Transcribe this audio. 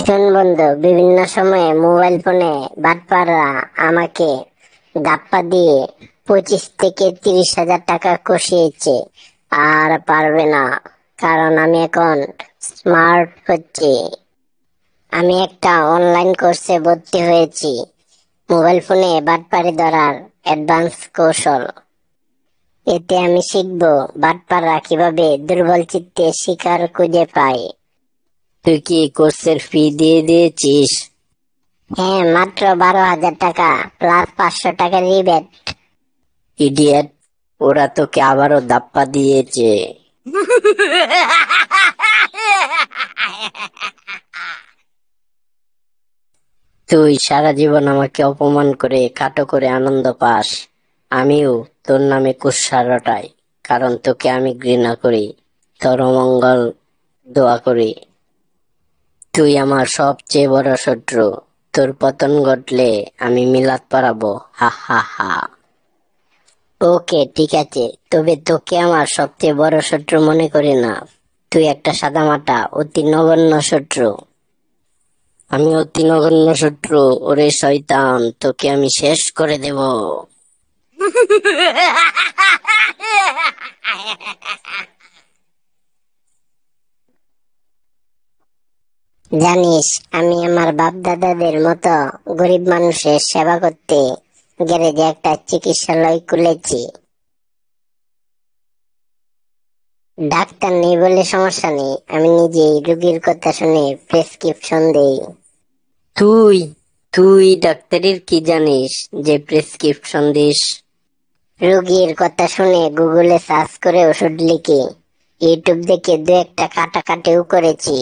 শোন বন্ধু, বিভিন্ন সময়ে মোবাইল ফোনে বাটপাররা আমাকে ধাপ্পা দিয়ে 25 থেকে 30 হাজার টাকা কষিয়েছে। আর পারবে না, কারণ আমি এখন স্মার্ট হচ্ছি। আমি একটা অনলাইন কোর্সে ভর্তি হয়েছি, মোবাইল ফোনে বাটপারি ধরার অ্যাডভান্স কৌশল। এতে আমি শিখবো বাটপাররা কিভাবে দুর্বল চিত্তে শিকার খুঁজে পায়। তুই কি কোর্সের ফি দিয়ে দিয়েছিস? হ্যাঁ, মাত্র 12,000 টাকা প্লাস 500 টাকা রিবেট। ইডিয়েট, ওরা তোকে আবারও ধাপ্পা দিয়েছে। তুই সারা জীবন আমাকে অপমান করে খাটো করে আনন্দ পাস। আমিও তোর নামে কুৎসা রটাই, কারণ তোকে আমি ঘৃণা করি, তোর অমঙ্গল দোয়া করি। তুই আমার সবচেয়ে বড় শত্রু। তোর পতন ঘটলে আমি মিলাদ পড়াবো, হা হা হা। ওকে, ঠিক আছে, তবে তোকে আমার সবচেয়ে বড় শত্রু মনে করি না। তুই একটা সাদামাটা অতি নগণ্য শত্রু। আমি অতি নগণ্য শত্রু? ওরে শয়তান, তোকে আমি শেষ করে দেব। জানিস, আমি আমার বাপ দাদাদের মতো গরিব মানুষের সেবা করতে গ্যারেজে একটা চিকিৎসালয় খুলেছি। ডাক্তার নেই বলে সমস্যা নেই, আমি নিজেই রোগীর কথা শুনে প্রেসক্রিপশন দেই। তুই তুই ডাক্তারির কি জানিস যে প্রেসক্রিপশন দিস? রোগীর কথা শুনে গুগলে সার্চ করে ওষুধ লিখি, ইউটিউব দেখে দু একটা কাটাকাটিও করেছি।